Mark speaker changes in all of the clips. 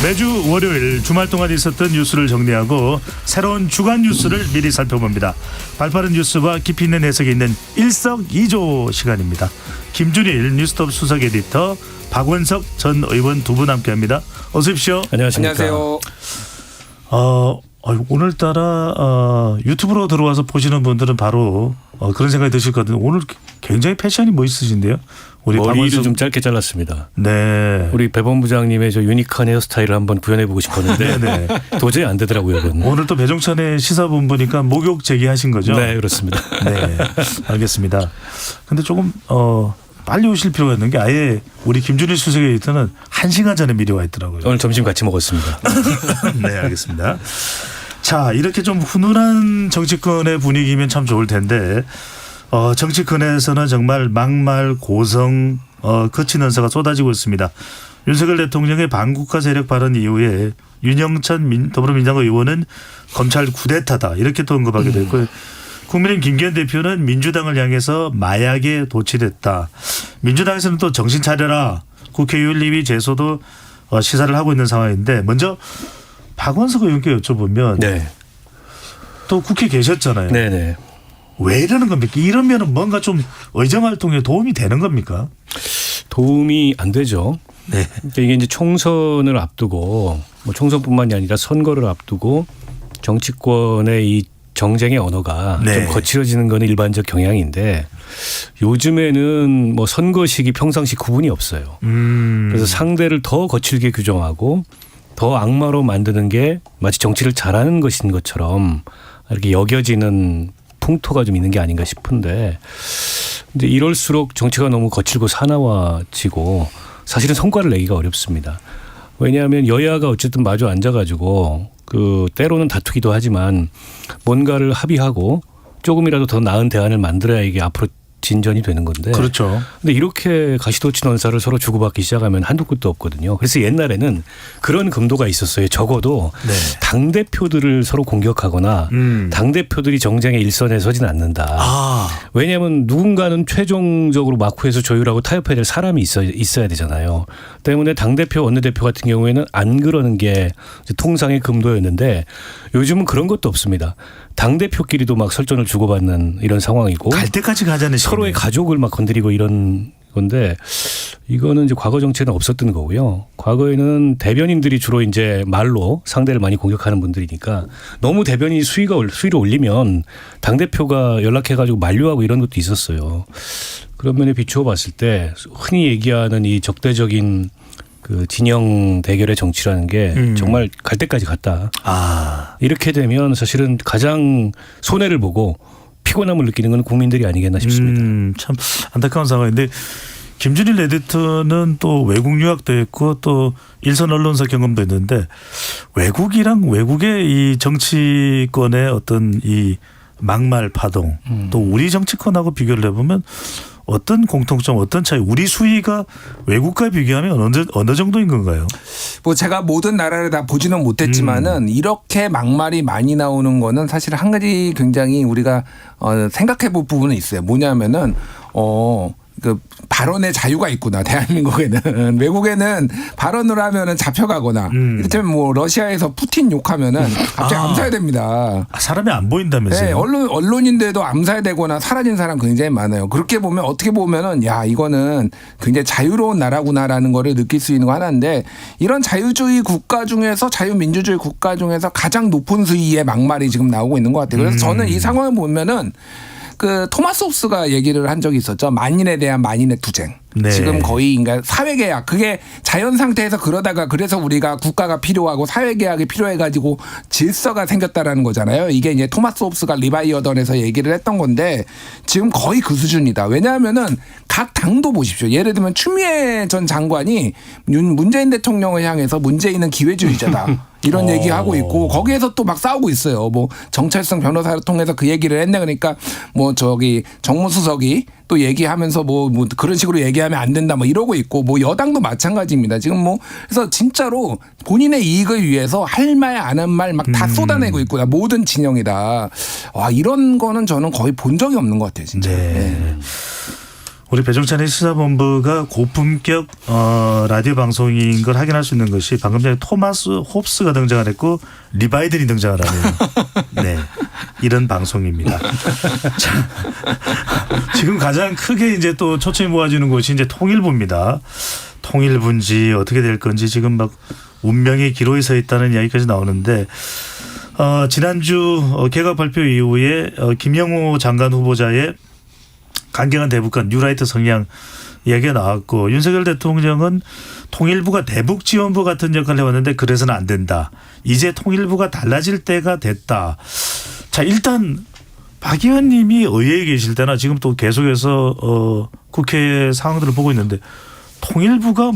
Speaker 1: 매주 월요일 주말 동안 있었던 뉴스를 정리하고 새로운 주간 뉴스를 미리 살펴봅니다. 발빠른 뉴스와 깊이 있는 해석이 있는 일석이조 시간입니다. 김준일 뉴스톱 수석 에디터, 박원석 전 의원 두 분 함께합니다. 어서 오십시오.
Speaker 2: 안녕하십니까.
Speaker 3: 안녕하세요.
Speaker 1: 오늘따라 유튜브로 들어와서 보시는 분들은 바로 그런 생각이 드실 거거든요. 오늘 굉장히 패션이 멋있으신데요. 우리
Speaker 2: 머리를
Speaker 1: 박원석...
Speaker 2: 좀 짧게 잘랐습니다.
Speaker 1: 네.
Speaker 2: 우리 배 본부장님의 저 유니크한 헤어스타일을 한번 구현해보고 싶었는데 도저히 안 되더라고요. 그건.
Speaker 1: 오늘 또 배종찬의 시사본부니까 목욕 제기하신 거죠?
Speaker 2: 네, 그렇습니다.
Speaker 1: 네, 알겠습니다. 근데 조금 빨리 오실 필요가 있는 게 아예 우리 김준일 수석 에디터는 1시간 전에 미리 와 있더라고요.
Speaker 2: 오늘 점심 같이 먹었습니다.
Speaker 1: 네, 알겠습니다. 자, 이렇게 좀 훈훈한 정치권의 분위기면 참 좋을 텐데 정치권에서는 정말 막말, 고성, 거친 언사가 쏟아지고 있습니다. 윤석열 대통령의 반국가 세력 발언 이후에 윤영찬 더불어민주당 의원은 검찰 쿠데타다 이렇게 또 언급하기도 했고 국민의힘 김기현 대표는 민주당을 향해서 마약에 도취됐다. 민주당에서는 또 정신 차려라. 국회의원님이 제소도 시사를 하고 있는 상황인데 먼저 박원석 의원께 여쭤보면
Speaker 2: 네.
Speaker 1: 또 국회 계셨잖아요.
Speaker 2: 네네.
Speaker 1: 왜 이러는 겁니까? 이러면 뭔가 좀 의정활동에 도움이 되는 겁니까?
Speaker 2: 도움이 안 되죠.
Speaker 1: 네.
Speaker 2: 그러니까 이게 이제 총선을 앞두고 뭐 총선뿐만이 아니라 선거를 앞두고 정치권의 이 정쟁의 언어가
Speaker 1: 네.
Speaker 2: 좀 거칠어지는 건 일반적 경향인데 요즘에는 뭐 선거 시기 평상시 구분이 없어요. 그래서 상대를 더 거칠게 규정하고 더 악마로 만드는 게 마치 정치를 잘하는 것인 것처럼 이렇게 여겨지는 풍토가 좀 있는 게 아닌가 싶은데 이제 이럴수록 정치가 너무 거칠고 사나워지고 사실은 성과를 내기가 어렵습니다. 왜냐하면 여야가 어쨌든 마주 앉아가지고 때로는 다투기도 하지만 뭔가를 합의하고 조금이라도 더 나은 대안을 만들어야 이게 앞으로 진전이 되는 건데.
Speaker 1: 그렇죠.
Speaker 2: 근데 이렇게 가시도친 언사를 서로 주고받기 시작하면 한두 끝도 없거든요. 그래서 옛날에는 그런 금도가 있었어요. 적어도
Speaker 1: 네.
Speaker 2: 당대표들을 서로 공격하거나 당대표들이 정쟁의 일선에 서진 않는다. 왜냐하면 누군가는 최종적으로 막후에서 조율하고 타협해야 될 사람이 있어야 되잖아요. 때문에 당대표 원내대표 같은 경우에는 안 그러는 게 통상의 금도였는데 요즘은 그런 것도 없습니다. 당대표끼리도 막 설전을 주고받는 이런 상황이고
Speaker 1: 갈 때까지 가자는
Speaker 2: 서로의 가족을 막 건드리고 이런 건데 이거는 이제 과거 정치에는 없었던 거고요. 과거에는 대변인들이 주로 이제 말로 상대를 많이 공격하는 분들이니까 너무 대변인 수위를 올리면 당대표가 연락해가지고 만류하고 이런 것도 있었어요. 그런 면에 비추어 봤을 때 흔히 얘기하는 이 적대적인 진영 대결의 정치라는 게 정말 갈 때까지 갔다. 이렇게 되면 사실은 가장 손해를 보고 피곤함을 느끼는 건 국민들이 아니겠나 싶습니다.
Speaker 1: 참 안타까운 상황인데 김준일 에디터는 또 외국 유학도 했고 또 일선 언론사 경험도 있는데 외국이랑 외국의 이 정치권의 어떤 이 막말 파동 또 우리 정치권하고 비교를 해보면 어떤 공통점, 어떤 차이, 우리 수위가 외국과 비교하면 어느 정도인 건가요?
Speaker 3: 뭐 제가 모든 나라를 다 보지는 못했지만은 이렇게 막말이 많이 나오는 거는 사실 한 가지 굉장히 우리가 생각해 볼 부분은 있어요. 뭐냐면은 발언의 자유가 있구나. 대한민국에는. 외국에는 발언을 하면은 잡혀가거나 이를테면 뭐 러시아에서 푸틴 욕하면은 갑자기 암살됩니다.
Speaker 1: 사람이 안 보인다면서요?
Speaker 3: 네, 언론인들도 암살되거나 사라진 사람 굉장히 많아요. 그렇게 보면 어떻게 보면은 야 이거는 굉장히 자유로운 나라구나라는 거를 느낄 수 있는 거 하나인데 이런 자유주의 국가 중에서 자유민주주의 국가 중에서 가장 높은 수위의 막말이 지금 나오고 있는 것 같아요. 그래서 저는 이 상황을 보면은 토마스 홉스가 얘기를 한 적이 있었죠. 만인에 대한 만인의 투쟁.
Speaker 1: 네.
Speaker 3: 지금 거의 그러니까 사회계약 그게 자연 상태에서 그러다가 그래서 우리가 국가가 필요하고 사회계약이 필요해가지고 질서가 생겼다라는 거잖아요. 이게 이제 토마스 홉스가 리바이어던에서 얘기를 했던 건데 지금 거의 그 수준이다. 왜냐하면은 각 당도 보십시오. 예를 들면 추미애 전 장관이 문재인 대통령을 향해서 문재인은 기회주의자다. 이런 얘기하고 있고 거기에서 또 막 싸우고 있어요. 뭐 정철성 변호사를 통해서 그 얘기를 했네. 그러니까 뭐 정무수석이 또 얘기하면서 뭐 그런 식으로 얘기하면 안 된다 뭐 이러고 있고 뭐 여당도 마찬가지입니다. 지금 뭐 그래서 진짜로 본인의 이익을 위해서 할 말 안 한 말 막 다 쏟아내고 있구나. 모든 진영이다. 와 이런 거는 저는 거의 본 적이 없는 것 같아요. 진짜.
Speaker 1: 네. 우리 배종찬의 시사본부가 고품격 라디오 방송인 걸 확인할 수 있는 것이 방금 전에 토마스 홉스가 등장을 했고 리바이든이 등장을 하는 네, 이런 방송입니다. 자, 지금 가장 크게 이제 또 초점이 모아지는 곳이 이제 통일부입니다. 통일부인지 어떻게 될 건지 지금 막 운명의 기로에 서 있다는 이야기까지 나오는데 지난주 개각 발표 이후에 김영호 장관 후보자의 강경한 대북과 뉴라이트 성향 이야기가 나왔고 윤석열 대통령은 통일부가 대북 지원부 같은 역할을 해왔는데 그래서는 안 된다. 이제 통일부가 달라질 때가 됐다. 자, 일단 박 의원님이 의회에 계실 때나 지금 또 계속해서 국회 상황들을 보고 있는데 통일부가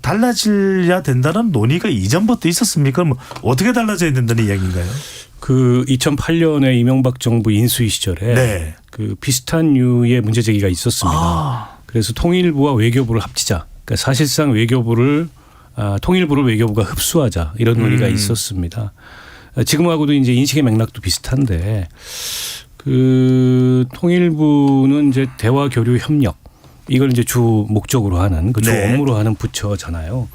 Speaker 1: 달라져야 된다는 논의가 이전부터 있었습니까? 뭐 어떻게 달라져야 된다는 이야기인가요?
Speaker 2: 그 2008년에 이명박 정부 인수위 시절에
Speaker 1: 네.
Speaker 2: 그 비슷한 류의 문제 제기가 있었습니다. 그래서 통일부와 외교부를 합치자. 그러니까 사실상 통일부를 외교부가 흡수하자 이런 논의가 있었습니다. 지금하고도 이제 인식의 맥락도 비슷한데 그 통일부는 이제 대화 교류 협력 이걸 이제 주 목적으로 하는 그 주
Speaker 1: 네.
Speaker 2: 업무로 하는 부처잖아요.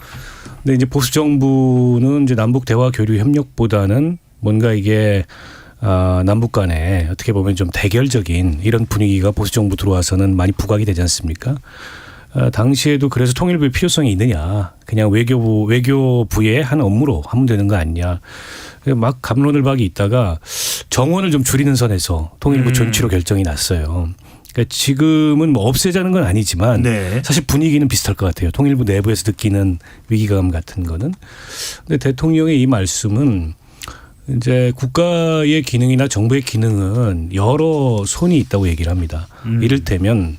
Speaker 2: 근데 이제 보수 정부는 이제 남북 대화 교류 협력보다는 뭔가 이게 남북 간에 어떻게 보면 좀 대결적인 이런 분위기가 보수 정부 들어와서는 많이 부각이 되지 않습니까? 당시에도 그래서 통일부의 필요성이 있느냐. 그냥 외교부의 한 업무로 하면 되는 거 아니냐. 막 갑론을 박이 있다가 정원을 좀 줄이는 선에서 통일부 존치로 결정이 났어요. 그러니까 지금은 뭐 없애자는 건 아니지만
Speaker 1: 네.
Speaker 2: 사실 분위기는 비슷할 것 같아요. 통일부 내부에서 느끼는 위기감 같은 거는. 근데 대통령의 이 말씀은 이제 국가의 기능이나 정부의 기능은 여러 손이 있다고 얘기를 합니다. 이를테면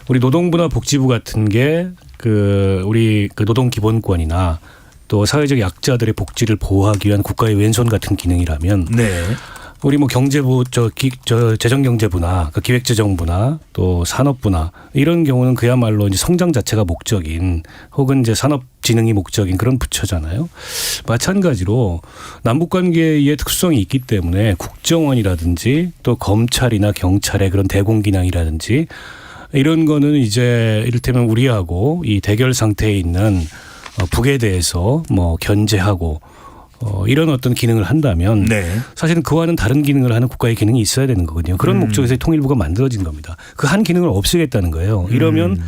Speaker 2: 우리 노동부나 복지부 같은 게 우리 노동 기본권이나 또 사회적 약자들의 복지를 보호하기 위한 국가의 왼손 같은 기능이라면
Speaker 1: 네.
Speaker 2: 우리 뭐 경제부 재정경제부나 기획재정부나 또 산업부나 이런 경우는 그야말로 이제 성장 자체가 목적인 혹은 이제 산업진흥이 목적인 그런 부처잖아요. 마찬가지로 남북관계의 특수성이 있기 때문에 국정원이라든지 또 검찰이나 경찰의 그런 대공기능이라든지 이런 거는 이제 이를테면 우리하고 이 대결 상태에 있는 북에 대해서 뭐 견제하고 이런 어떤 기능을 한다면
Speaker 1: 네.
Speaker 2: 사실은 그와는 다른 기능을 하는 국가의 기능이 있어야 되는 거거든요. 그런 목적에서 통일부가 만들어진 겁니다. 그 한 기능을 없애겠다는 거예요. 이러면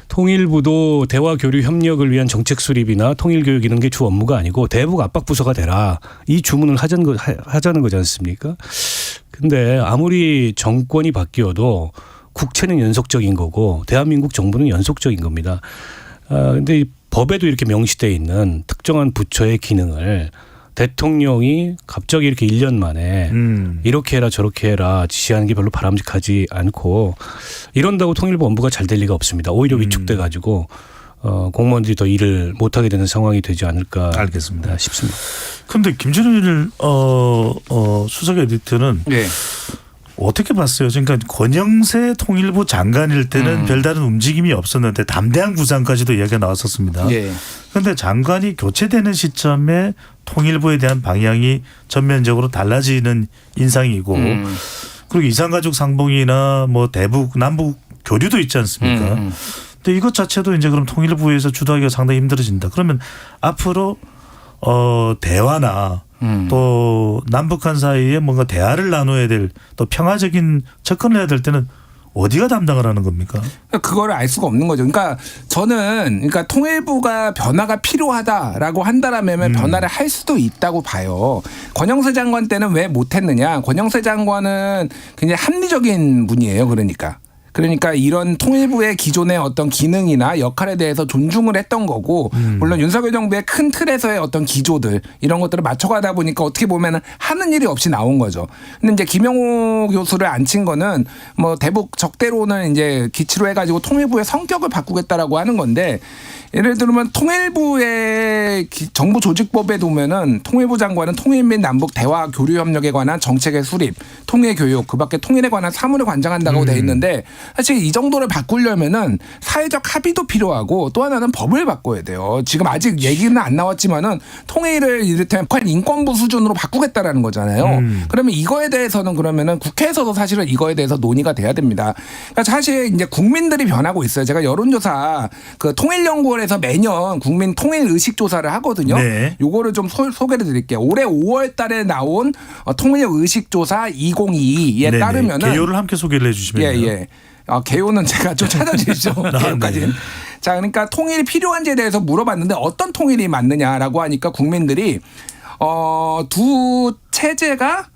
Speaker 2: 통일부도 대화 교류 협력을 위한 정책 수립이나 통일 교육 이런 게 주 업무가 아니고 대북 압박 부서가 되라. 이 주문을 하자는 거지 않습니까? 근데 아무리 정권이 바뀌어도 국채는 연속적인 거고 대한민국 정부는 연속적인 겁니다. 근데 이 법에도 이렇게 명시되어 있는 특정한 부처의 기능을 대통령이 갑자기 이렇게 1년 만에 이렇게 해라 저렇게 해라 지시하는 게 별로 바람직하지 않고 이런다고 통일부 업무가 잘 될 리가 없습니다. 오히려 위축돼 가지고 공무원들이 더 일을 못하게 되는 상황이 되지 않을까
Speaker 1: 알겠습니다.
Speaker 2: 싶습니다.
Speaker 1: 그런데 김준일 수석 에디터는
Speaker 3: 네.
Speaker 1: 어떻게 봤어요? 그러니까 권영세 통일부 장관일 때는 별다른 움직임이 없었는데 담대한 구상까지도 이야기가 나왔었습니다. 그런데
Speaker 3: 예.
Speaker 1: 장관이 교체되는 시점에 통일부에 대한 방향이 전면적으로 달라지는 인상이고 그리고 이산가족 상봉이나 뭐 대북 남북 교류도 있지 않습니까? 근데 이것 자체도 이제 그럼 통일부에서 주도하기가 상당히 힘들어진다. 그러면 앞으로 대화나 또 남북한 사이에 뭔가 대화를 나눠야 될 또 평화적인 접근을 해야 될 때는 어디가 담당을 하는 겁니까?
Speaker 3: 그거를 알 수가 없는 거죠. 그러니까 저는 통일부가 변화가 필요하다라고 한다라면 변화를 할 수도 있다고 봐요. 권영세 장관 때는 왜 못했느냐? 권영세 장관은 굉장히 합리적인 분이에요. 그러니까 이런 통일부의 기존의 어떤 기능이나 역할에 대해서 존중을 했던 거고 물론 윤석열 정부의 큰 틀에서의 어떤 기조들 이런 것들을 맞춰가다 보니까 어떻게 보면 하는 일이 없이 나온 거죠. 근데 이제 김영호 교수를 앉힌 거는 뭐 대북 적대론을 이제 기치로 해가지고 통일부의 성격을 바꾸겠다라고 하는 건데 예를 들면 통일부의 정부 조직법에 보면은 통일부 장관은 통일 및 남북 대화 교류 협력에 관한 정책의 수립, 통일 교육, 그밖에 통일에 관한 사무를 관장한다고 돼 있는데 사실 이 정도를 바꾸려면은 사회적 합의도 필요하고 또 하나는 법을 바꿔야 돼요. 지금 아직 얘기는 안 나왔지만은 통일을 이를테면 북한 인권부 수준으로 바꾸겠다라는 거잖아요. 그러면 이거에 대해서는 그러면은 국회에서도 사실은 이거에 대해서 논의가 돼야 됩니다. 그러니까 사실 이제 국민들이 변하고 있어요. 제가 여론조사 그 통일연구원에서 매년 국민 통일 의식 조사를 하거든요.
Speaker 1: 네.
Speaker 3: 요거를 좀 소개를 드릴게요. 올해 5월 달에 나온 통일 의식 조사 2022에
Speaker 1: 네네.
Speaker 3: 따르면은
Speaker 1: 개요를 함께 소개를 해 주시면요.
Speaker 3: 예. 개요는 제가 좀 찾아주시죠. 개요까지.
Speaker 1: 네.
Speaker 3: 자, 그러니까 통일이 필요한지에 대해서 물어봤는데 어떤 통일이 맞느냐라고 하니까 국민들이 두 체제가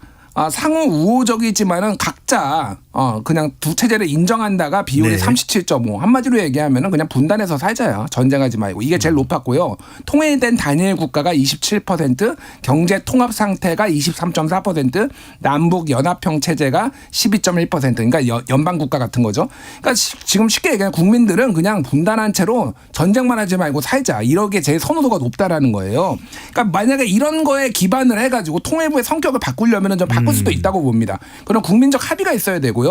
Speaker 3: 상호 우호적이지만은 각자 그냥 두 체제를 인정한다가 비율이
Speaker 1: 네.
Speaker 3: 37.5 한마디로 얘기하면은 그냥 분단해서 살자요. 전쟁하지 말고 이게 제일 높았고요. 통일된 단일 국가가 27%, 경제 통합 상태가 23.4%, 남북 연합형 체제가 12.1%. 그러니까 연방 국가 같은 거죠. 그러니까 지금 쉽게 얘기하면 국민들은 그냥 분단한 채로 전쟁만 하지 말고 살자. 이렇게 제일 선호도가 높다라는 거예요. 그러니까 만약에 이런 거에 기반을 해가지고 통일부의 성격을 바꾸려면은 좀 바꿀 수도 있다고 봅니다. 그럼 국민적 합의가 있어야 되고요.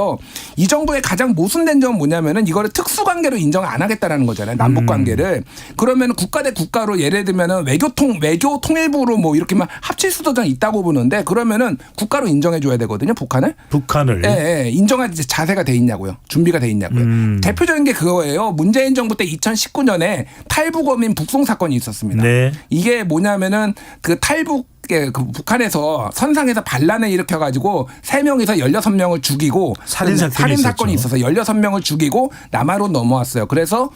Speaker 3: 이 정부의 가장 모순된 점은 뭐냐면은 이거를 특수관계로 인정 안 하겠다라는 거잖아요. 남북관계를. 그러면 국가 대 국가로 예를 들면은 외교 통일부로 뭐 이렇게만 합칠 수도 좀 있다고 보는데 그러면은 국가로 인정해 줘야 되거든요. 북한을. 예. 인정할 자세가 돼 있냐고요. 준비가 돼 있냐고요. 대표적인 게 그거예요. 문재인 정부 때 2019년에 탈북어민 북송 사건이 있었습니다.
Speaker 1: 네.
Speaker 3: 이게 뭐냐면은 그 탈북 그 북한에서 선상에서 반란을 일으켜가지고 3명에서 16명을 죽이고 살인 사건이 있어서 16명을 죽이고 남하로 넘어왔어요. 그래서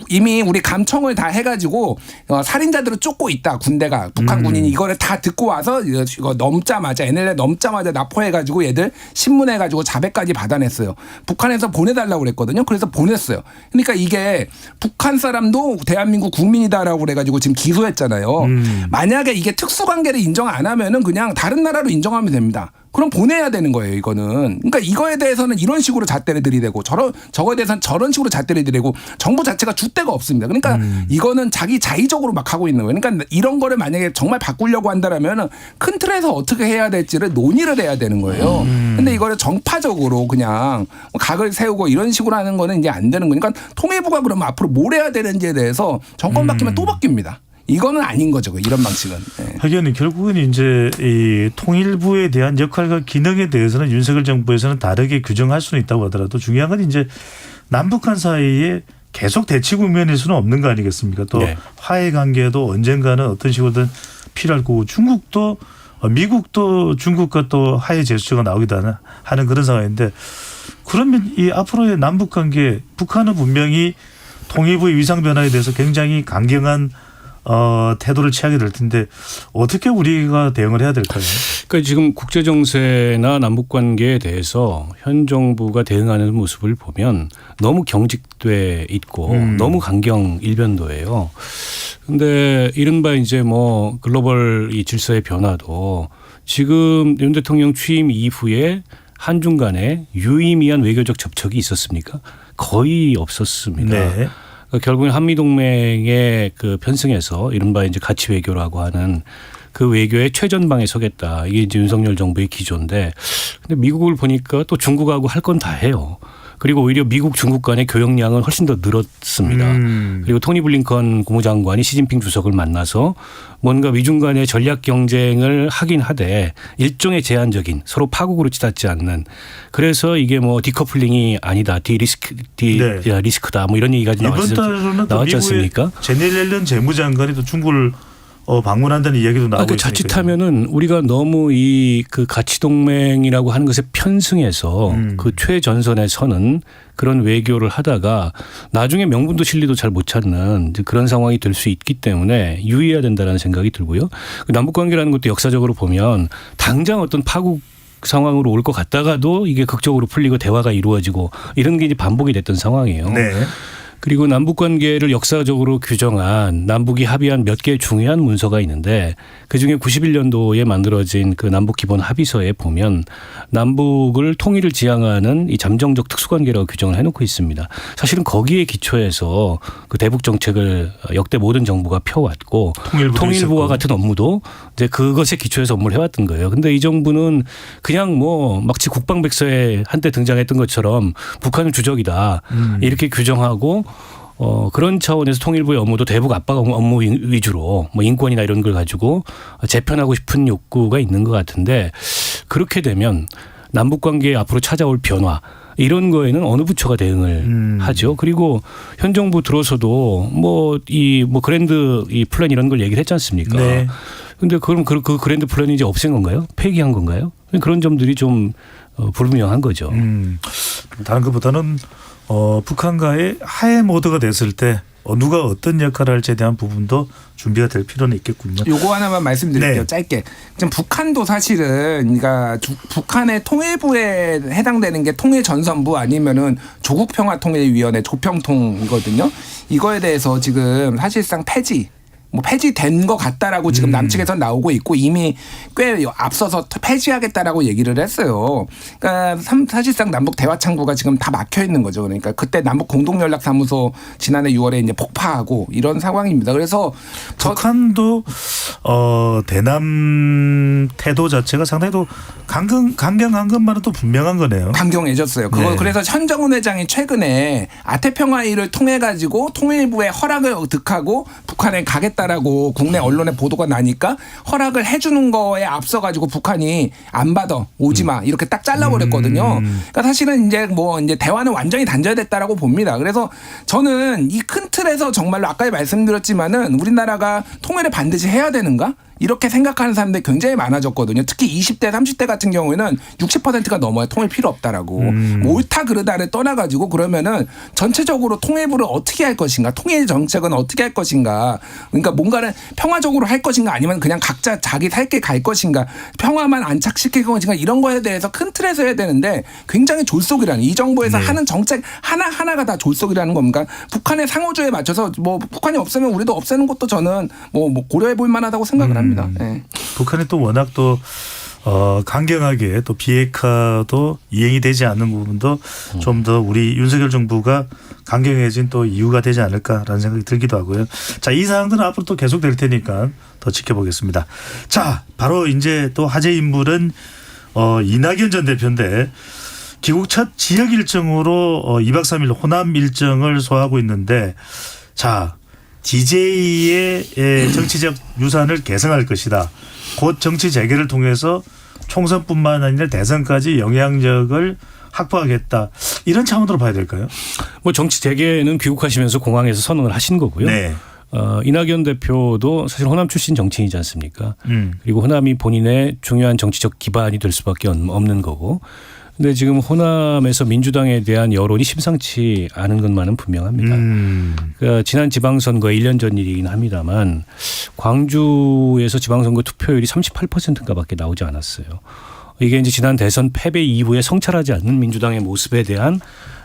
Speaker 3: 이미 우리 감청을 다 해가지고 살인자들을 쫓고 있다. 군대가 북한 군인이 이거를 다 듣고 와서 이거 넘자마자 NLL 넘자마자 납포해가지고 얘들 신문해가지고 자백까지 받아냈어요. 북한에서 보내달라고 그랬거든요. 그래서 보냈어요. 그러니까 이게 북한 사람도 대한민국 국민이다라고 그래가지고 지금 기소했잖아요. 만약에 이게 특수관계를 인정 안 하면은 그냥 다른 나라로 인정하면 됩니다. 그럼 보내야 되는 거예요, 이거는. 그러니까 이거에 대해서는 이런 식으로 잣대를 들이대고 저거에 대해서는 저런 식으로 잣대를 들이대고 정부 자체가 줏대가 없습니다. 그러니까 이거는 자기 자의적으로 막 하고 있는 거예요. 그러니까 이런 거를 만약에 정말 바꾸려고 한다라면은 큰 틀에서 어떻게 해야 될지를 논의를 해야 되는 거예요. 근데 이거를 정파적으로 그냥 각을 세우고 이런 식으로 하는 거는 이제 안 되는 거니까 통일부가 그러면 앞으로 뭘 해야 되는지에 대해서 정권 바뀌면 또 바뀝니다. 이거는 아닌 거죠. 이런 방식은. 네.
Speaker 1: 하기는 결국은 이제 이 통일부에 대한 역할과 기능에 대해서는 윤석열 정부에서는 다르게 규정할 수는 있다고 하더라도 중요한 건 이제 남북한 사이에 계속 대치 국면일 수는 없는 거 아니겠습니까? 또
Speaker 2: 네.
Speaker 1: 화해 관계도 언젠가는 어떤 식으로든 필요할 거고 중국도 미국도 중국과 또 화해 제스처가 나오기도 하는 그런 상황인데 그러면 이 앞으로의 남북 관계 북한은 분명히 통일부의 위상 변화에 대해서 굉장히 강경한 태도를 취하게 될 텐데 어떻게 우리가 대응을 해야 될까요?
Speaker 2: 그러니까 지금 국제 정세나 남북 관계에 대해서 현 정부가 대응하는 모습을 보면 너무 경직돼 있고 너무 강경 일변도예요. 근데 이른바 이제 뭐 글로벌 이 질서의 변화도 지금 윤 대통령 취임 이후에 한중 간에 유의미한 외교적 접촉이 있었습니까? 거의 없었습니다.
Speaker 1: 네.
Speaker 2: 결국엔 한미동맹에 그 편승해서 이른바 이제 가치 외교라고 하는 그 외교의 최전방에 서겠다. 이게 이제 윤석열 정부의 기조인데 근데 미국을 보니까 또 중국하고 할 건 다 해요. 그리고 오히려 미국 중국 간의 교역량은 훨씬 더 늘었습니다. 그리고 토니 블링컨 국무장관이 시진핑 주석을 만나서 뭔가 미중 간의 전략 경쟁을 하긴 하되 일종의 제한적인 서로 파국으로 치닫지 않는 그래서 이게 뭐 디커플링이 아니다. 리스크다. 뭐 이런 얘기가
Speaker 1: 이번 달로는
Speaker 2: 나왔지 않습니까?
Speaker 1: 제넬 옐런 재무장관이 또 중국을 방문한다는 이야기도 나오고 있으니까.
Speaker 2: 자칫하면은 우리가 너무 이 그 가치 동맹이라고 하는 것에 편승해서 그 최전선에 서는 그런 외교를 하다가 나중에 명분도 실리도 잘 못 찾는 그런 상황이 될 수 있기 때문에 유의해야 된다는 생각이 들고요. 남북 관계라는 것도 역사적으로 보면 당장 어떤 파국 상황으로 올 것 같다가도 이게 극적으로 풀리고 대화가 이루어지고 이런 게 이제 반복이 됐던 상황이에요.
Speaker 1: 네.
Speaker 2: 그리고 남북 관계를 역사적으로 규정한 남북이 합의한 몇 개의 중요한 문서가 있는데 그중에 91년도에 만들어진 그 남북 기본 합의서에 보면 남북을 통일을 지향하는 이 잠정적 특수관계라고 규정을 해놓고 있습니다. 사실은 거기에 기초해서 그 대북 정책을 역대 모든 정부가 펴왔고 통일부와
Speaker 1: 있었고.
Speaker 2: 같은 업무도 이제 그것에 기초해서 업무를 해왔던 거예요. 근데 이 정부는 그냥 뭐 마치 국방백서에 한때 등장했던 것처럼 북한은 주적이다 이렇게 규정하고 그런 차원에서 통일부의 업무도 대북 압박 업무 위주로 뭐 인권이나 이런 걸 가지고 재편하고 싶은 욕구가 있는 것 같은데 그렇게 되면 남북 관계에 앞으로 찾아올 변화 이런 거에는 어느 부처가 대응을 하죠. 그리고 현 정부 들어서도 뭐 그랜드 이 플랜 이런 걸 얘기를 했지 않습니까?
Speaker 1: 네.
Speaker 2: 근데 그럼 그 그랜드 플랜이 이제 없앤 건가요? 폐기한 건가요? 그런 점들이 좀 불분명한 거죠.
Speaker 1: 다른 것보다는 북한과의 하해 모드가 됐을 때 누가 어떤 역할을 할지에 대한 부분도 준비가 될 필요는 있겠군요.
Speaker 3: 요거 하나만 말씀드릴게요.
Speaker 1: 네.
Speaker 3: 짧게. 지금 북한도 사실은 그러니까 북한의 통일부에 해당되는 게 통일전선부 아니면은 조국평화통일위원회 조평통이거든요. 이거에 대해서 지금 사실상 폐지된 것 같다라고 지금 남측에서 나오고 있고 이미 꽤 앞서서 폐지하겠다라고 얘기를 했어요. 그러니까 사실상 남북 대화 창구가 지금 다 막혀 있는 거죠. 그러니까 그때 남북 공동연락사무소 지난해 6월에 이제 폭파하고 이런 상황입니다. 그래서
Speaker 1: 북한도 대남 태도 자체가 상당히 또 강경한 것만은 또 분명한 거네요.
Speaker 3: 강경해졌어요. 그걸
Speaker 1: 네.
Speaker 3: 그래서 현정훈 회장이 최근에 아태평화의를 통해 가지고 통일부의 허락을 득하고 북한에 가겠다라고 국내 언론에 보도가 나니까 허락을 해주는 거에 앞서 가지고 북한이 안 받아 오지 마 이렇게 딱 잘라버렸거든요. 그러니까 사실은 이제 대화는 완전히 단절됐다라고 봅니다. 그래서 저는 이 큰 틀에서 정말로 아까 말씀드렸지만은 우리나라가 통일을 반드시 해야 되는가? 이렇게 생각하는 사람들이 굉장히 많아졌거든요. 특히 20대, 30대 같은 경우에는 60%가 넘어야 통일 필요 없다라고. 뭐 옳다 그르다를 떠나가지고 그러면은 전체적으로 통일부를 어떻게 할 것인가, 통일 정책은 어떻게 할 것인가. 그러니까 뭔가를 평화적으로 할 것인가 아니면 그냥 각자 자기 살 길 갈 것인가, 평화만 안착시킬 것인가 이런 거에 대해서 큰 틀에서 해야 되는데 굉장히 졸속이라는 이 정부에서 하는 정책 하나하나가 다 졸속이라는 겁니까? 북한의 상호주의에 맞춰서 뭐 북한이 없으면 우리도 없애는 것도 저는 뭐 고려해 볼 만하다고 생각을 합니다. 네.
Speaker 1: 북한이 또 워낙 또 강경하게 또 비핵화도 이행이 되지 않는 부분도 좀 더 우리 윤석열 정부가 강경해진 또 이유가 되지 않을까라는 생각이 들기도 하고요. 자, 이 사항들은 앞으로 또 계속 될 테니까 더 지켜보겠습니다. 자, 바로 이제 또 화제 인물은 이낙연 전 대표인데 귀국 첫 지역 일정으로 2박 3일 호남 일정을 소화하고 있는데 자, DJ의 정치적 유산을 개성할 것이다. 곧 정치 재개를 통해서 총선뿐만 아니라 대선까지 영향력을 확보하겠다. 이런 차원으로 봐야 될까요?
Speaker 2: 뭐 정치 재개는 귀국하시면서 공항에서 선언을 하신 거고요.
Speaker 1: 네.
Speaker 2: 이낙연 대표도 사실 호남 출신 정치인이지 않습니까? 그리고 호남이 본인의 중요한 정치적 기반이 될 수밖에 없는 거고. 근데 지금 호남에서 민주당에 대한 여론이 심상치 않은 것만은 분명합니다. 그러니까 지난 지방선거 1년 전 일이긴 합니다만 광주에서 지방선거 투표율이 38%인가밖에 나오지 않았어요. 이게 이제 지난 대선 패배 이후에 성찰하지 않는 민주당의 모습에 대한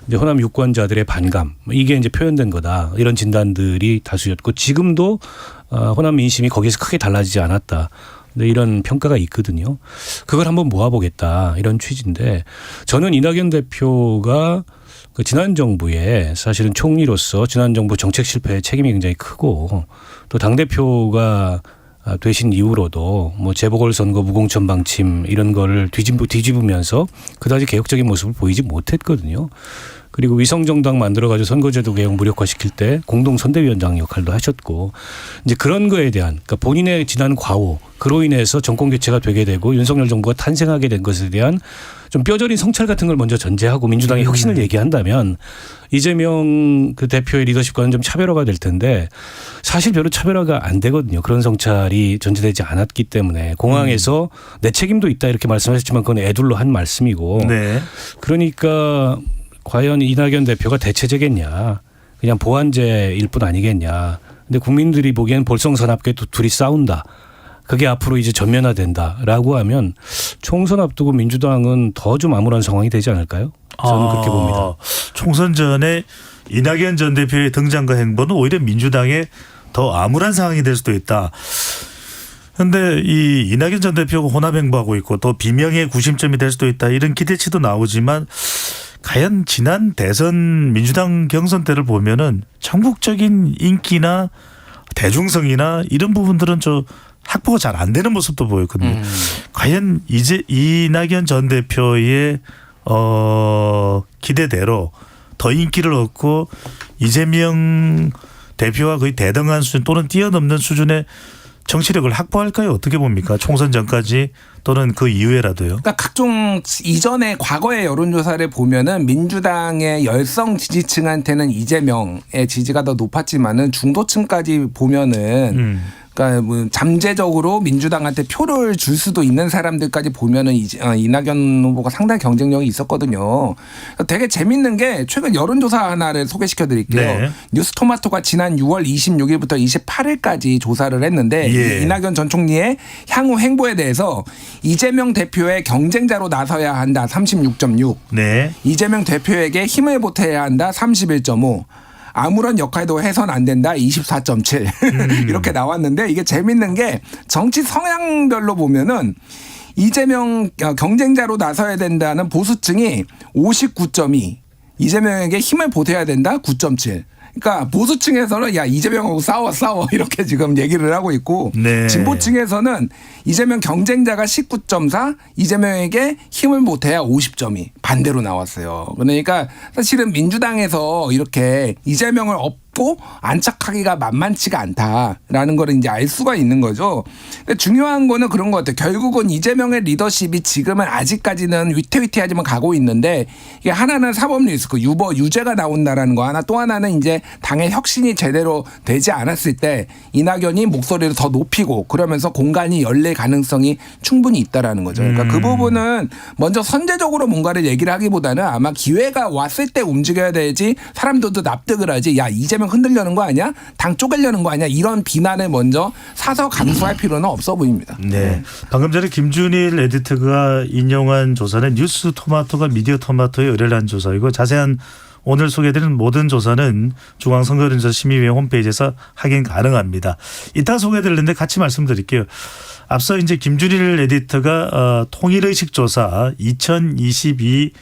Speaker 2: 이제 호남 유권자들의 반감 이게 이제 표현된 거다 이런 진단들이 다수였고 지금도 호남 민심이 거기서 크게 달라지지 않았다. 네, 이런 평가가 있거든요. 그걸 한번 모아보겠다 이런 취지인데 저는 이낙연 대표가 그 지난 정부에 사실은 총리로서 지난 정부 정책 실패의 책임이 굉장히 크고 또 당대표가 되신 이후로도 뭐 재보궐선거 무공천 방침 이런 거를 뒤집으면서 그다지 개혁적인 모습을 보이지 못했거든요. 그리고 위성정당 만들어가지고 선거제도 개혁 무력화시킬 때 공동선대위원장 역할도 하셨고 이제 그런 거에 대한 그러니까 본인의 지난 과오 그로 인해서 정권 교체가 되게 되고 윤석열 정부가 탄생하게 된 것에 대한 좀 뼈저린 성찰 같은 걸 먼저 전제하고 민주당의 혁신을 얘기한다면 이재명 그 대표의 리더십과는 좀 차별화가 될 텐데 사실 별로 차별화가 안 되거든요. 그런 성찰이 전제되지 않았기 때문에 공항에서 내 책임도 있다 이렇게 말씀하셨지만 그건 애둘러 한 말씀이고
Speaker 1: 네.
Speaker 2: 그러니까 과연 이낙연 대표가 대체제겠냐. 그냥 보완제일 뿐 아니겠냐. 근데 국민들이 보기엔 볼성선압계 둘이 싸운다. 그게 앞으로 이제 전면화된다라고 하면 총선 앞두고 민주당은 더 좀 암울한 상황이 되지 않을까요? 저는 그렇게 봅니다.
Speaker 1: 총선 전에 이낙연 전 대표의 등장과 행보는 오히려 민주당에 더 암울한 상황이 될 수도 있다. 그런데 이 이낙연 전 대표가 혼합 행보하고 있고 또 비명의 구심점이 될 수도 있다. 이런 기대치도 나오지만 과연 지난 대선 민주당 경선 때를 보면은 전국적인 인기나 대중성이나 이런 부분들은 좀 확보가 잘 안 되는 모습도 보였거든요. 과연 이제 이낙연 전 대표의 기대대로 더 인기를 얻고 이재명 대표와 거의 대등한 수준 또는 뛰어넘는 수준의 정치력을 확보할까요? 어떻게 봅니까? 총선 전까지 또는 그 이후에라도요.
Speaker 3: 그러니까 각종 이전의 과거의 여론조사를 보면은 민주당의 열성 지지층한테는 이재명의 지지가 더 높았지만은 중도층까지 보면은 그러니까 뭐 잠재적으로 민주당한테 표를 줄 수도 있는 사람들까지 보면은 이낙연 후보가 상당히 경쟁력이 있었거든요. 되게 재밌는 게 최근 여론조사 하나를 소개시켜 드릴게요.
Speaker 1: 네.
Speaker 3: 뉴스토마토가 지난 6월 26일부터 28일까지 조사를 했는데
Speaker 1: 예.
Speaker 3: 이낙연 전 총리의 향후 행보에 대해서 이재명 대표의 경쟁자로 나서야 한다 36.6.
Speaker 1: 네.
Speaker 3: 이재명 대표에게 힘을 보태야 한다 31.5. 아무런 역할도 해선 안 된다 24.7 이렇게 나왔는데 이게 재밌는 게 정치 성향별로 보면은 이재명 경쟁자로 나서야 된다는 보수층이 59.2 이재명에게 힘을 보태야 된다 9.7 그러니까 보수층에서는 야 이재명하고 싸워 이렇게 지금 얘기를 하고 있고
Speaker 1: 네.
Speaker 3: 진보층에서는 이재명 경쟁자가 19.4 이재명에게 힘을 보태야 50.2 반대로 나왔어요. 그러니까 사실은 민주당에서 이렇게 이재명을 없고 안착하기가 만만치가 않다라는 걸 이제 알 수가 있는 거죠. 근데 중요한 거는 그런 것 같아요. 결국은 이재명의 리더십이 지금은 아직까지는 위태위태하지만 가고 있는데 이게 하나는 사법 리스크 유죄가 나온다라는 거 하나 또 하나는 이제 당의 혁신이 제대로 되지 않았을 때 이낙연이 목소리를 더 높이고 그러면서 공간이 열릴 가능성이 충분히 있다라는 거죠. 그러니까 그 부분은 먼저 선제적으로 뭔가를 얘기를 하기보다는 아마 기회가 왔을 때 움직여야 되지 사람들도 납득을 하지 야 이재명 흔들려는 거 아니야? 당 쪼개려는 거 아니야? 이런 비난을 먼저 사서 감수할 필요는 없어 보입니다.
Speaker 1: 네. 방금 전에 김준일 에디터가 인용한 조사는 뉴스 토마토가 미디어 토마토에 의뢰를 한 조사이고 자세한 오늘 소개해드린 모든 조사는 중앙선거인조사심의위원 홈페이지에서 확인 가능합니다. 이따 소개해드리는데 같이 말씀드릴게요. 앞서 이제 김준일 에디터가 통일의식 조사 2022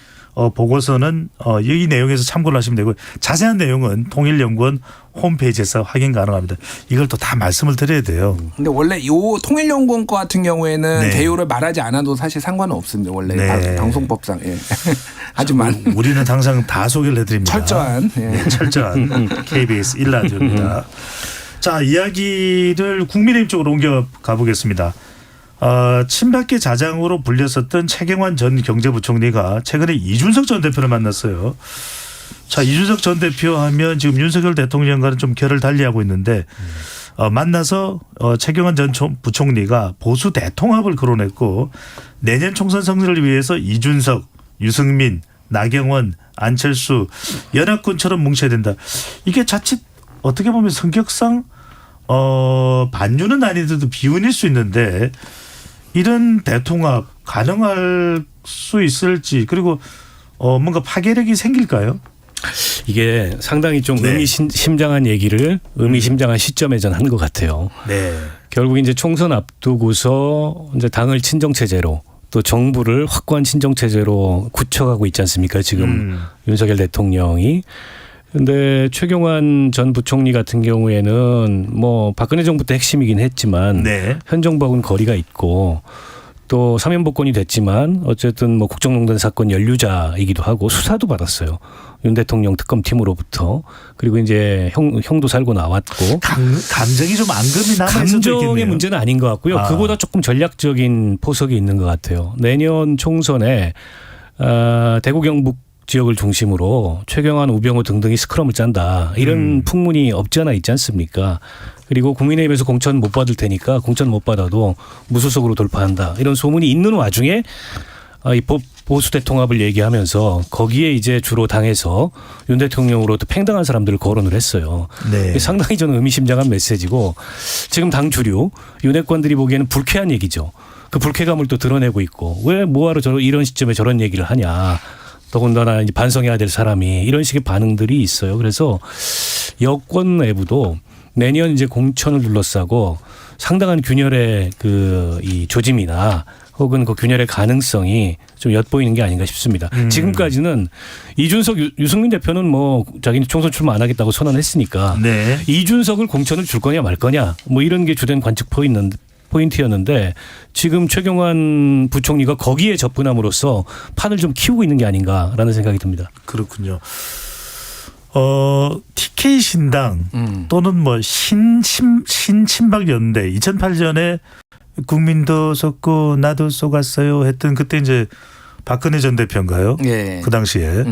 Speaker 1: 보고서는 이 내용에서 참고를 하시면 되고 자세한 내용은 통일연구원 홈페이지에서 확인 가능합니다. 이걸 또 다 말씀을 드려야 돼요.
Speaker 3: 근데 원래 이 통일연구원 거 같은 경우에는
Speaker 1: 네.
Speaker 3: 개요를 말하지 않아도 사실 상관은 없습니다. 원래
Speaker 1: 네.
Speaker 3: 방송법상. 예. 하지만
Speaker 1: 우리는 항상 다 소개를 해드립니다.
Speaker 3: 철저한. 예.
Speaker 1: 네, 철저한 KBS 1라디오입니다. 자, 이야기를 국민의힘 쪽으로 옮겨 가보겠습니다. 친박계 자장으로 불렸었던 최경환 전 경제부총리가 최근에 이준석 전 대표를 만났어요. 자, 이준석 전 대표 하면 지금 윤석열 대통령과는 좀 결을 달리하고 있는데 만나서 최경환 전 부총리가 보수 대통합을 거론했고 내년 총선 승리를 위해서 이준석, 유승민, 나경원, 안철수 연합군처럼 뭉쳐야 된다. 이게 자칫 어떻게 보면 성격상 반유는 아니더라도 비운일 수 있는데 이런 대통합 가능할 수 있을지 그리고 뭔가 파괴력이 생길까요?
Speaker 2: 이게 상당히 좀
Speaker 1: 네.
Speaker 2: 의미심장한 얘기를 의미심장한 시점에 전 한 것 같아요.
Speaker 1: 네.
Speaker 2: 결국 이제 총선 앞두고서 이제 당을 친정체제로 또 정부를 확고한 친정체제로 굳혀가고 있지 않습니까? 지금 윤석열 대통령이. 근데 최경환 전 부총리 같은 경우에는 뭐 박근혜 정부 때 핵심이긴 했지만
Speaker 1: 네.
Speaker 2: 현 정부하고는 거리가 있고 또 사면복권이 됐지만 어쨌든 뭐 국정농단 사건 연루자이기도 하고 수사도 받았어요. 윤 대통령 특검팀으로부터. 그리고 이제 형도 살고 나왔고.
Speaker 1: 감정이 좀 앙금이 남아있을 수도 있겠네요.
Speaker 2: 감정의 문제는 아닌 것 같고요. 그보다 조금 전략적인 포석이 있는 것 같아요. 내년 총선에 대구 경북 지역을 중심으로 최경환, 우병우 등등이 스크럼을 짠다. 이런 풍문이 없지 않아 있지 않습니까? 그리고 국민의힘에서 공천 못 받을 테니까 공천 못 받아도 무소속으로 돌파한다. 이런 소문이 있는 와중에 이 보수 대통합을 얘기하면서 거기에 이제 주로 당에서 윤 대통령으로부터 팽당한 사람들을 거론을 했어요.
Speaker 1: 네.
Speaker 2: 상당히 저는 의미심장한 메시지고 지금 당 주류 윤핵관들이 보기에는 불쾌한 얘기죠. 그 불쾌감을 또 드러내고 있고 왜 뭐하러 이런 시점에 저런 얘기를 하냐. 더군다나 이제 반성해야 될 사람이 이런 식의 반응들이 있어요. 그래서 여권 내부도 내년 이제 공천을 둘러싸고 상당한 균열의 이 조짐이나 혹은 그 균열의 가능성이 좀 엿보이는 게 아닌가 싶습니다. 지금까지는 이준석, 유승민 대표는 뭐 자기는 총선 출마 안 하겠다고 선언했으니까
Speaker 1: 네.
Speaker 2: 이준석을 공천을 줄 거냐 말 거냐 뭐 이런 게 주된 관측 포인트였는데 지금 최경환 부총리가 거기에 접근함으로써 판을 좀 키우고 있는 게 아닌가라는 생각이 듭니다.
Speaker 1: 그렇군요. TK 신당 또는 뭐 신친박연대 2008년에 국민도 속고 나도 속았어요 했던 그때 이제 박근혜 전 대표인가요?
Speaker 3: 예.
Speaker 1: 그 당시에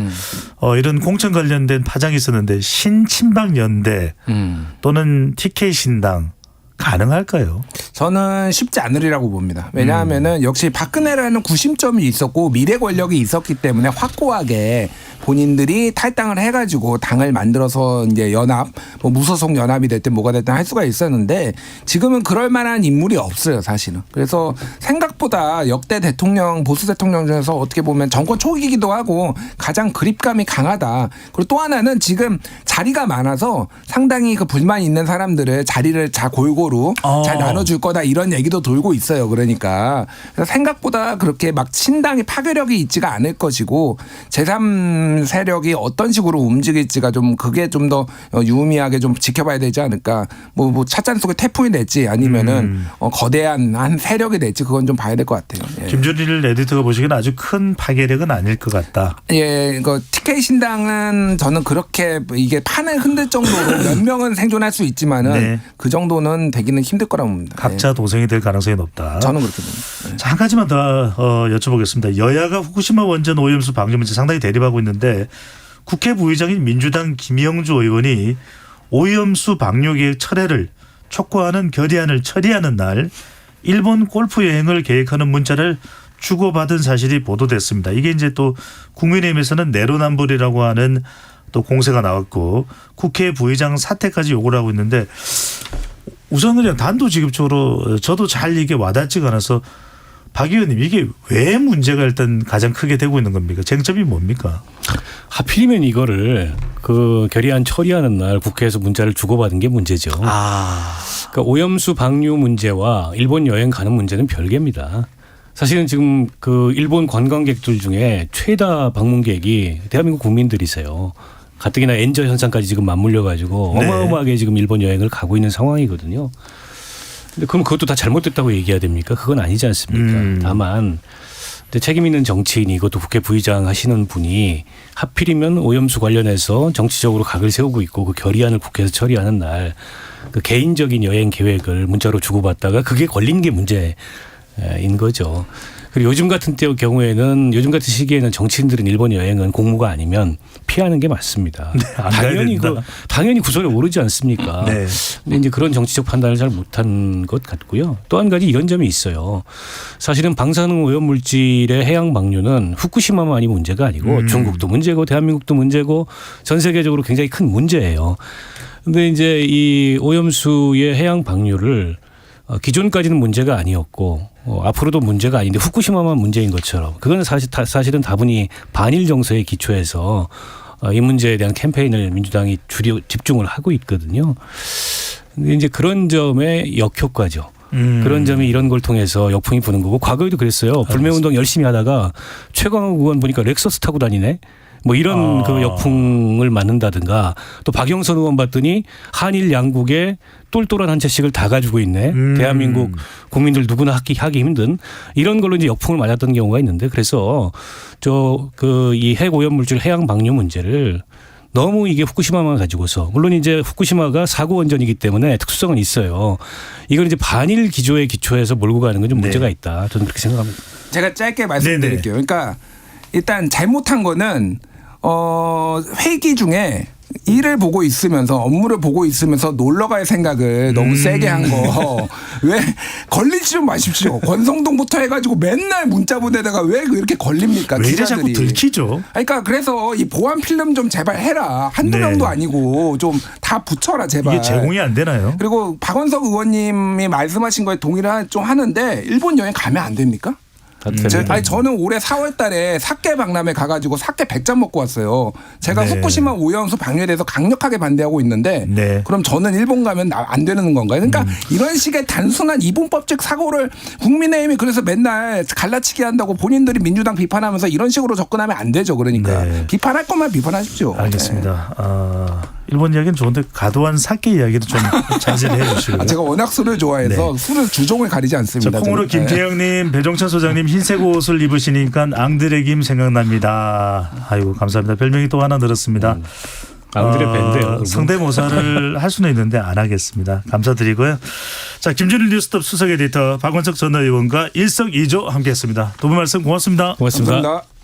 Speaker 1: 이런 공천 관련된 파장이 있었는데 신친박연대 또는 TK 신당 가능할까요?
Speaker 3: 저는 쉽지 않으리라고 봅니다. 왜냐하면은 역시 박근혜라는 구심점이 있었고 미래 권력이 있었기 때문에 확고하게 본인들이 탈당을 해가지고 당을 만들어서 이제 연합, 뭐 무소속 연합이 됐든 뭐가 됐든 할 수가 있었는데 지금은 그럴 만한 인물이 없어요, 사실은. 그래서 생각보다 역대 대통령, 보수 대통령 중에서 어떻게 보면 정권 초기이기도 하고 가장 그립감이 강하다. 그리고 또 하나는 지금 자리가 많아서 상당히 그 불만이 있는 사람들을 자리를 골고루 잘 나눠줄 거다 이런 얘기도 돌고 있어요. 그러니까 그래서 생각보다 그렇게 막 신당이 파괴력이 있지가 않을 것이고 제3 세력이 어떤 식으로 움직일지가 좀 그게 좀 더 유의미하게 좀 지켜봐야 되지 않을까. 뭐 찻잔 속에 태풍이 될지 아니면은 거대한 한 세력이 될지 그건 좀 봐야 될 것 같아요. 예.
Speaker 1: 김준일 에디터가 보시기에는 아주 큰 파괴력은 아닐 것 같다.
Speaker 3: 예, 그 TK 신당은 저는 그렇게 이게 판을 흔들 정도로 몇 명은 생존할 수 있지만은
Speaker 1: 네.
Speaker 3: 그 정도는 되기는 힘들 거라고 봅니다.
Speaker 1: 각자 도생이 될 가능성이 높다.
Speaker 3: 저는 그렇게 봅니다. 예.
Speaker 1: 자, 한 가지만 더 여쭤보겠습니다. 여야가 후쿠시마 원전 오염수 방류 문제 상당히 대립하고 있는데 국회 부의장인 민주당 김영주 의원이 오염수 방류 계획 철회를 촉구하는 결의안을 처리하는 날 일본 골프 여행을 계획하는 문자를 주고받은 사실이 보도됐습니다. 이게 이제 또 국민의힘에서는 내로남불이라고 하는 또 공세가 나왔고 국회 부의장 사퇴까지 요구를 하고 있는데 우선 그냥 단도직입적으로 저도 잘 이게 와닿지가 않아서 박 의원님 이게 왜 문제가 일단 가장 크게 되고 있는 겁니까? 쟁점이 뭡니까?
Speaker 2: 하필이면 이거를 그 결의안 처리하는 날 국회에서 문자를 주고받은 게 문제죠. 그러니까 오염수 방류 문제와 일본 여행 가는 문제는 별개입니다. 사실은 지금 그 일본 관광객들 중에 최다 방문객이 대한민국 국민들이세요. 가뜩이나 엔저 현상까지 지금 맞물려 가지고
Speaker 1: 네.
Speaker 2: 어마어마하게 지금 일본 여행을 가고 있는 상황이거든요. 근데 그럼 그것도 다 잘못됐다고 얘기해야 됩니까? 그건 아니지 않습니까? 다만 책임 있는 정치인이 이것도 국회 부의장 하시는 분이 하필이면 오염수 관련해서 정치적으로 각을 세우고 있고 그 결의안을 국회에서 처리하는 날 그 개인적인 여행 계획을 문자로 주고받다가 그게 걸린 게 문제인 거죠. 그리고 요즘 같은 경우에는 요즘 같은 시기에는 정치인들은 일본 여행은 공무가 아니면 피하는 게 맞습니다.
Speaker 1: 네, 안 가야 된다.
Speaker 2: 당연히 구설에 오르지 않습니까?
Speaker 1: 네.
Speaker 2: 근데 이제 그런 정치적 판단을 잘 못한 것 같고요. 또 한 가지 이런 점이 있어요. 사실은 방사능 오염 물질의 해양 방류는 후쿠시마만이 문제가 아니고 중국도 문제고 대한민국도 문제고 전 세계적으로 굉장히 큰 문제예요. 근데 이제 이 오염수의 해양 방류를 기존까지는 문제가 아니었고 앞으로도 문제가 아닌데 후쿠시마만 문제인 것처럼 그거는 사실은 다분히 반일 정서에 기초해서 이 문제에 대한 캠페인을 민주당이 집중을 하고 있거든요. 근데 이제 그런 점의 역효과죠. 그런 점이 이런 걸 통해서 역풍이 부는 거고 과거에도 그랬어요. 불매운동 열심히 하다가 최광욱 의원 보니까 렉서스 타고 다니네. 뭐 이런 그 역풍을 맞는다든가 또 박영선 의원 봤더니 한일 양국의 똘똘한 한 채씩을 다 가지고 있네. 대한민국 국민들 누구나 하기 힘든 이런 걸로 이제 역풍을 맞았던 경우가 있는데 그래서 이 핵 오염 물질 해양 방류 문제를 너무 이게 후쿠시마만 가지고서 물론 이제 후쿠시마가 사고 원전이기 때문에 특수성은 있어요. 이걸 이제 반일 기조에 기초해서 몰고 가는 건 좀 문제가 있다. 저는 그렇게 생각합니다.
Speaker 3: 제가 짧게 말씀드릴게요. 그러니까 일단 잘못한 거는 회기 중에 일을 보고 있으면서 업무를 보고 있으면서 놀러 갈 생각을 너무 세게 한 거. 왜 걸리지 좀 마십시오. 권성동부터 해가지고 맨날 문자 보내다가 왜 이렇게 걸립니까?
Speaker 1: 왜 이래
Speaker 3: 기자들이.
Speaker 1: 자꾸 들키죠?
Speaker 3: 그러니까 그래서 이 보안 필름 좀 제발 해라. 한두
Speaker 1: 네.
Speaker 3: 명도 아니고 좀 다 붙여라 제발.
Speaker 1: 이게 제공이 안 되나요?
Speaker 3: 그리고 박원석 의원님이 말씀하신 거에 동의를 좀 하는데 일본 여행 가면 안 됩니까? 아니 저는 올해 4월달에 사케 박람회 가가지고 사케 100잔 먹고 왔어요. 제가
Speaker 1: 네.
Speaker 3: 후쿠시마 오염수 방류에 대해서 강력하게 반대하고 있는데
Speaker 1: 네.
Speaker 3: 그럼 저는 일본 가면 안 되는 건가요? 그러니까 이런 식의 단순한 이분법적 사고를 국민의힘이 그래서 맨날 갈라치기 한다고 본인들이 민주당 비판하면서 이런 식으로 접근하면 안 되죠. 그러니까
Speaker 1: 네.
Speaker 3: 비판할 것만 비판하십시오.
Speaker 1: 알겠습니다. 일본 이야기는 좋은데 과도한 사케 이야기도 좀 자제를 해 주시고요.
Speaker 3: 제가 워낙 술을 좋아해서 술을 주종을 가리지 않습니다.
Speaker 1: 자, 콩으로
Speaker 3: 저는.
Speaker 1: 김태형님, 배종찬 소장님 흰색 옷을 입으시니까 앙드레 김 생각납니다. 아이고 감사합니다. 별명이 또 하나 늘었습니다.
Speaker 2: 앙드레 밴드요.
Speaker 1: 성대모사를 할 수는 있는데 안 하겠습니다. 감사드리고요. 자, 김준일 뉴스톱 수석 에디터 박원석 전 의원과 일석이조 함께했습니다. 두 분 말씀 고맙습니다.
Speaker 2: 고맙습니다.
Speaker 3: 감사합니다.